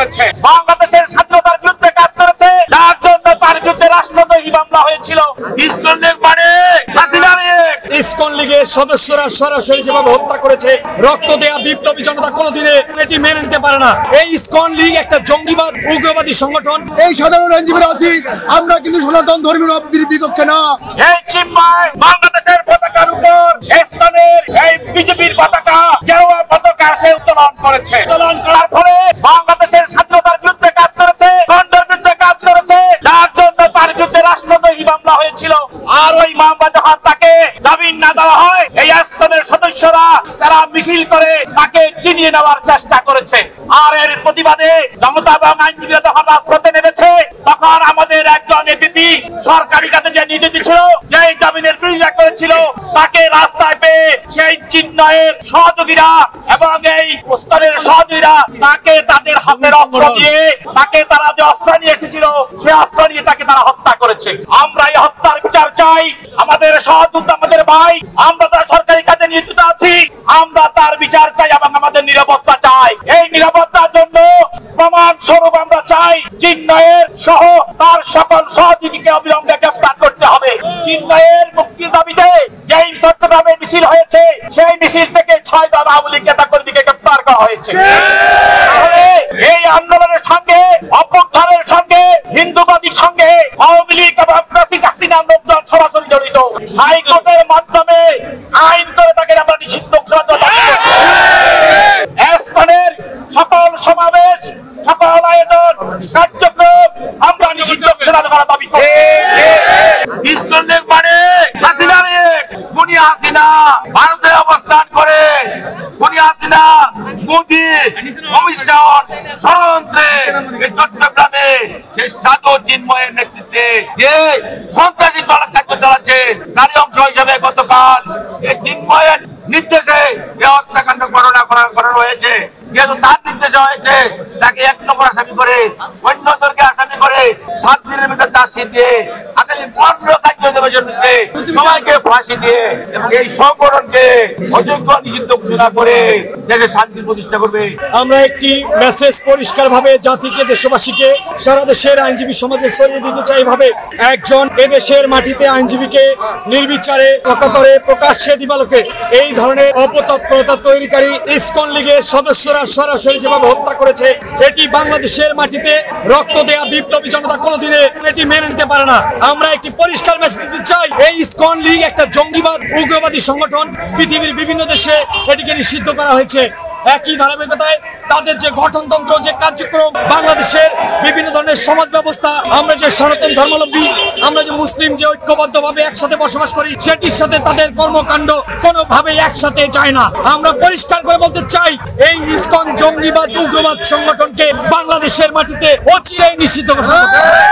করেছে, বাংলাদেশের স্বাধীনতার বিরুদ্ধে কাজ করেছে, যার জন্য তার বিরুদ্ধে রাষ্ট্রদ্রোহী মামলা হয়েছিল। ইসকন লীগ মানে হাসিনা লীগ। ইসকন লীগের সদস্যরা সরাসরি যেভাবে হত্যা করেছে, রক্ত দেয়া বিপ্লবী জনতা কোনোদিনে এটি মেনে নিতে পারে না। এই ইসকন লীগ একটা জঙ্গিবাদ উগ্রবাদী সংগঠন। এই সাধারণ আইনজীবীরা আছি, আমরা কিন্তু সনাতন ধর্মের বিপক্ষে না। এই চিন্ময় বাংলাদেশের পতাকার উপর ইসকনের এই বিজেপির পতাকা, গেরুয়া পতাকা সে উত্তোলন করেছে। উত্তোলন করার ফলে বাংলাদেশের স্বাধীনতার বিরুদ্ধে কাজ করেছে, খণ্ডের বিরুদ্ধে কাজ করেছে, যার জন্য তার বিরুদ্ধে রাষ্ট্রদ্রোহী মামলা হয়েছিল। আর ওই মামলা যখন তাকে জামিন না দেওয়া হয়, এই ইসকনের সদস্যরা তারা মিছিল করে তাকে চিনিয়ে নেওয়ার চেষ্টা করেছে। আর এর প্রতিবাদে জনতা এবং আইনজীবীরা যখন রাজপথে নেমেছে, তখন আমাদের একজন এপিপি সরকারি কাজে যে নিয়োজিত ছিল, যে জামিনের বিরোধিতা করেছিল, তাকে রাস্তায় পেয়ে সেই চিন্ময়ের সহযোগীরা এবং এই ইসকনের সহযোগীরা তাকে তাদের হাতের অস্ত্র দিয়ে, তাকে তারা যে অস্ত্র নিয়ে এসেছিল সেই অস্ত্র নিয়ে তাকে তারা হত্যা করেছে। আমরা এই হত্যার বিচার চাই। আমাদের সহযোদ্ধা, আমাদের ভাই, আমরা তার সরকারি কাজে নিয়োজিত আছি, আমরা তার বিচার চাই এবং আমাদের নিরাপত্তা চাই। এই নিরাপত্তার জন্য প্রমাণ স্বরূপ আমরা চাই চিন্ময়ের সহ তার সকল সহযোগীকে অবিলম্বে গ্রেফতার করতে হবে। চিন্ময়ের মুক্তির দাবিতে যেই চট্টগ্রামে মিছিল হয়েছে, সেই মিছিল থেকে 6 জন আওয়ামী লীগ নেতা কর্মীকে গ্রেফতার করা হয়েছে। তাহলে এই আন্দোলনের সঙ্গে, অভ্যুত্থানের সঙ্গে, হিন্দুবাদীর সঙ্গে আওয়ামী লীগ এবং হাসিনার লোকজন সরাসরি জড়িত। হাইকোর্টের মাধ্যমে আইন করে তাকে আমরা নিষিদ্ধ ঘোষণা করছি। ইসকনের সকল সমাবেশ, সকল আয়োজন, কার্যক্রম আমরা নিষিদ্ধ ঘোষণা করার দাবি করছি। ইসকন লীগ মানে হাসিনা লীগ। খুনি হাসিনা ভারতে অবস্থান করে, খুনি হাসিনা মোদি কমিশন ষড়যন্ত্রে এই চট্টগ্রামে সেই সাধু চিন্ময়ের নেতৃত্বে যে সন্ত্রাসী কার্য চালাচ্ছে, তারই অংশ হিসেবে গতকাল এই চিন্ময়ের নির্দেশে এই হত্যাকাণ্ড করানো হয়েছে। যেহেতু তার নির্দেশে হয়েছে, তাকে 1 নম্বর আসামি করে, অন্যদেরকে আসামি করে 7 দিনের ভিতরে চার্জশিট দিয়ে আগামী 15 কার্যদিবসের মধ্যে সবাইকে ফাঁসি দিয়ে এবং এই সংগঠনকে অযোগ্য নিষিদ্ধ ঘোষণা করে দেশে শান্তি প্রতিষ্ঠা করবে। আমরা একটি মেসেজ পরিষ্কারভাবে জাতিকে, দেশবাসীকে, সারা দেশের আইনজীবী সমাজে ছড়িয়ে দিতে চাই ভাবে, একজন এদেশের মাটিতে আইনজীবীকে নির্বিচারে, অকাতরে, প্রকাশ্যে দিবালোকে এই ধরনের অপতৎপরতা তৈরিকারী ইসকন লীগের সদস্যরা সরাসরি যেভাবে হত্যা করেছে, এটি বাংলাদেশের মাটিতে রক্ত দেয়া বিপ্লবী জনতা কোনোদিনে এটি মেনে নিতে পারে না। আমরা একটি পরিষ্কার মেসেজ দিতে চাই, এই ইসকন লীগ একটা জঙ্গিবাদ উগ্রবাদী সংগঠন। পৃথিবীর বিভিন্ন দেশে এটিকে নিষিদ্ধ করা হয়েছে। একই ধারাবাহিকতায় তাদের যে গঠনতন্ত্র, যে কার্যক্রম, বাংলাদেশের বিভিন্ন ধরনের সমাজ ব্যবস্থা, আমরা যে সনাতন ধর্মাবলম্বী, আমরা যে মুসলিম, যে ঐক্যবদ্ধভাবে একসাথে বসবাস করি, সেটির সাথে তাদের কর্মকাণ্ড কোনোভাবেই একসাথে যায় না। আমরা পরিষ্কার করে বলতে চাই, এই ইসকন জঙ্গিবাদ উগ্রবাদ সংগঠনকে বাংলাদেশের মাটিতে অচিরেই নিষিদ্ধ ঘোষণা করতে হবে।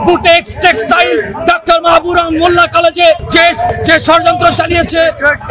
বুটেক্স টেক্সটাইল ডক্টর মাহবুব মোল্লা কলেজে যে ষড়যন্ত্র চালিয়েছে,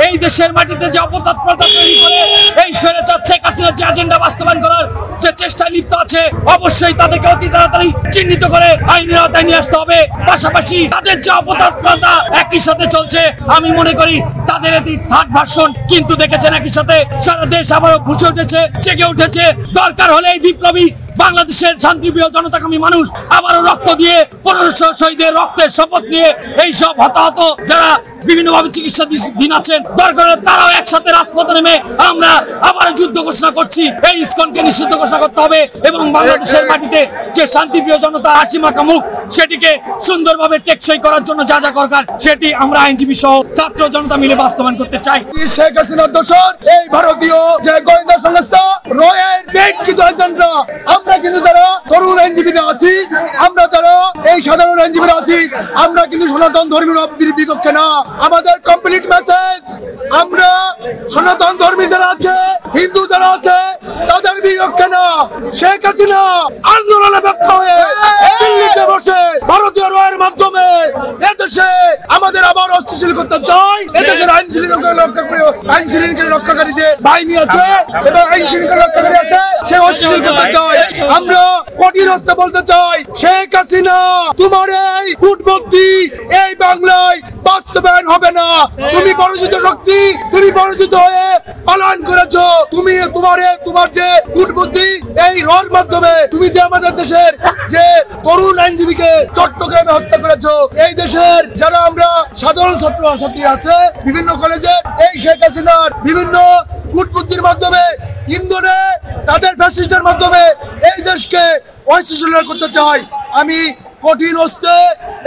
এই দেশের মাটিতে যে অপতৎপরতা তৈরি করে এই স্বৈরাচার শেখ হাসিনার যে এজেন্ডা বাস্তবায়ন করার যে চেষ্টায় লিপ্ত আছে, অবশ্যই তাদেরকে অতি তাড়াতাড়ি চিহ্নিত করে আইনের আওতায় নিয়ে আসতে হবে। পাশাপাশি তাদের যে অপতৎপরতা একই সাথে চলছে, আমি মনে করি তাদের এটি থার্ড ভার্সন, কিন্তু দেখেছেন একই সাথে সারা দেশ আবারও বুঝে উঠেছে, জেগে উঠেছে। দরকার হলে এই বিপ্লবী বাংলাদেশের শান্তিপ্রিয় জনতাকামী মানুষ আবারও রক্ত দিয়ে 1500 শহীদের রক্তের শপথ নিয়ে এই সব হতাহত যারা বিভিন্নভাবে চিকিৎসাধীন আছেন, দরকার হলে তারাও একসাথে রাজপথে নেমে আমরা আবারও যুদ্ধ ঘোষণা করছি। এই ইসকনকে নিষিদ্ধ ঘোষণা করতে হবে এবং বাংলাদেশের মাটিতে যে শান্তিপ্রিয় জনতা হাসি মাখা মুখ, সেটিকে সুন্দরভাবে টেকসই করার জন্য যা যা দরকার সেটি আমরা আইনজীবী সহ ছাত্র জনতা মিলে বাস্তবায়ন করতে চাই। শেখ হাসিনার দোসর এই ভারতীয় যে গোয়েন্দা সংস্থা রয়ের পেটকৃত এজেন্টরা, আমরা কিন্তু যারা তরুণ আইনজীবীরা আছি, আমরা যারা এই সাধারণ আইনজীবীরা আছি, আমরা কিন্তু সনাতন ধর্মের বিপক্ষে না। আমাদের কমপ্লিট মেসেজ, আমরা সনাতন ধর্মী যারা আছে, হিন্দু যারা আছে, তাদের বিপক্ষে না। শেখ হাসিনা আন্দোলনে ব্যর্থ হয়ে দিল্লিতে বসে ভারতীয় রয়ের মাধ্যমে এদেশে আমাদের আবার অস্থিতিশীল করতে চায়। এদেশের আইন শৃঙ্খলা রক্ষাকারী যে বাহিনী আছে এবং আইন শৃঙ্খলা রক্ষাকারী আছে, সে অস্থিতিশীল করতে চায়। আমরা কঠিন হস্তে বলতে চাই, শেখ হাসিনা তোমার এই কূটবুদ্ধি এই বাংলায় বাস্তবায়ন হবে না। তুমি পরাজিত শক্তি, তুমি পরাজিত হয়ে পালন করেছো। তুমি তোমার যে কূটবুদ্ধি এই রড চট্টগ্রামে হত্যা করেছো। এই দেশের যারা আমরা সাধারণ ছাত্র ছাত্রী আছে বিভিন্ন কলেজের এই শেখ হাসিনার বিভিন্ন কূটবুদ্ধির মাধ্যমে ইন্ধনে তাদের ফ্যাসিস্টের মাধ্যমে এই দেশকে অস্থিতিশীল করতে চাই। আমি কঠিন হস্তে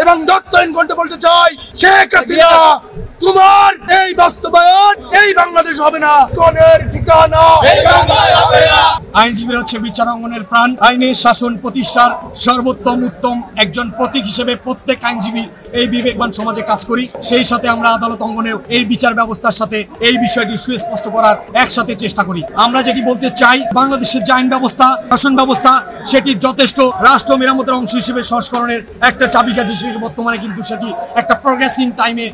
এবং দত্তহীন কণ্ঠে বলতে চাই, শেখ হাসিনা তোমার এই বাস্তবায়ন এই বাংলাদেশ হবে না, কোনের ঠিকানা এই বাংলাদেশ হবে না। আইনজীবীরা হচ্ছে বিচারাঙ্গনের প্রাণ। আইনের শাসন প্রতিষ্ঠার সর্বোত্তম উত্তম একজন প্রতীক হিসেবে প্রত্যেক আইনজীবী এই বিবেকবান সমাজে কাজ করি। সেই সাথে আমরা আদালত অঙ্গনেও এই বিচার ব্যবস্থার সাথে এই বিষয়টি সুস্পষ্ট করার একসাথে চেষ্টা করি। আমরা যেটি বলতে চাই, বাংলাদেশের যে আইন ব্যবস্থা, শাসন ব্যবস্থা, সেটি যথেষ্ট রাষ্ট্র মেরামতের অংশ হিসেবে সংস্করণের একটা চাবিকাঠি হিসেবে বর্তমানে কিন্তু সেটি একটা প্রোগ্রেসিং টাইমে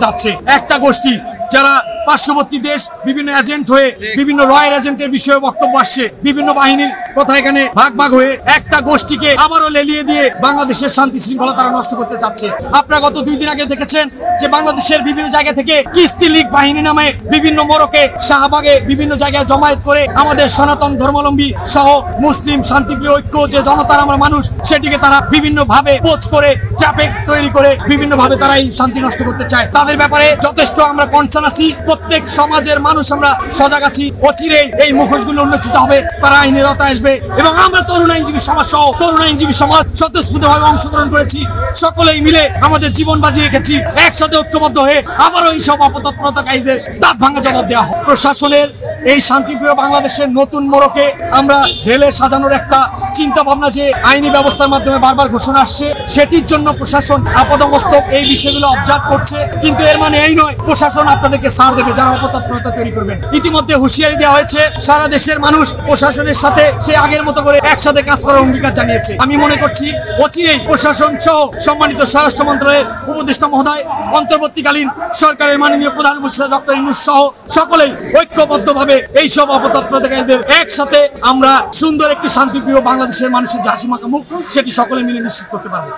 যাচ্ছে। একটা গোষ্ঠী যারা পার্শ্ববর্তী দেশ বিভিন্ন এজেন্ট হয়ে বিভিন্ন রয়্যাল এজেন্টের বিষয়ে বক্তব্য আসছে, বিভিন্ন বাহিনীর কথা এখানে ভাগ ভাগ হয়ে একটা গোষ্ঠীকে আবারও লেলিয়ে দিয়ে বাংলাদেশের শান্তি শৃঙ্খলা তারা নষ্ট করতে চাচ্ছে। আপনারা গত 2 দিন আগে দেখেছেন যে বাংলাদেশের বিভিন্ন জায়গা থেকে কিস্তি লীগ বাহিনী নামে বিভিন্ন মোড়কে, শাহবাগে বিভিন্ন জায়গায় জমায়েত করে আমাদের সনাতন ধর্মাবলম্বী সহ মুসলিম শান্তিপ্রিয় ঐক্য যে জনতার আমরা মানুষ, সেটিকে তারা বিভিন্ন ভাবে পোচ করে ট্র্যাফিক তৈরি করে বিভিন্ন ভাবে তারা এই শান্তি নষ্ট করতে চায়। তাদের ব্যাপারে যথেষ্ট আমরা কনসার্ন আছি। প্রত্যেক সমাজের মানুষ আমরা সজাগ আছি। অচিরেই এই মুখোশগুলো উন্মোচিত হবে, তারা আইনের আওতায় আসবে এবং আমরা তরুণ আইনজীবী সমাজ সহ তরুণ আইনজীবী সমাজ স্বতঃস্ফূর্তভাবে অংশগ্রহণ করেছি। সকলেই মিলে আমাদের জীবন বাজি রেখেছি। একসাথে ঐক্যবদ্ধ হয়ে আবারও এই সব অপতৎপরতাকারীদের দাঁত ভাঙা জবাব দেওয়া হয়। প্রশাসনের এই শান্তিপ্রিয় বাংলাদেশের নতুন মোড়কে আমরা ঢেলে সাজানোর একটা চিন্তা ভাবনা যে আইনি ব্যবস্থার মাধ্যমে বারবার ঘোষণা আসছে, সেটির জন্য প্রশাসন আপাদমস্তক এই বিষয়গুলো অবজার্ভ করছে। কিন্তু এর মানে এই নয় প্রশাসন আপনাদেরকে ছাড় দেবে যারা অপতৎপরতা তৈরি করবেন। ইতিমধ্যে হুঁশিয়ারি দেওয়া হয়েছে, সারা দেশের মানুষ প্রশাসনের সাথে সে আগের মতো করে একসাথে কাজ করার অঙ্গীকার জানিয়েছে। আমি মনে করছি অচিরেই প্রশাসন সহ সম্মানিত স্বরাষ্ট্র মন্ত্রণালয়ের উপদেষ্টা মহোদয়, অন্তর্বর্তীকালীন সরকারের মাননীয় প্রধান উপদেষ্টা ডক্টর ইউনূস সহ সকলেই ঐক্যবদ্ধভাবে এই সব অপতৎপরতাকারীদের একসাথে আমরা সুন্দর একটি শান্তিপ্রিয় বাংলাদেশের মানুষের যে হাসিমাখা মুখ, সেটি সকলে মিলে নিশ্চিত করতে পারবো।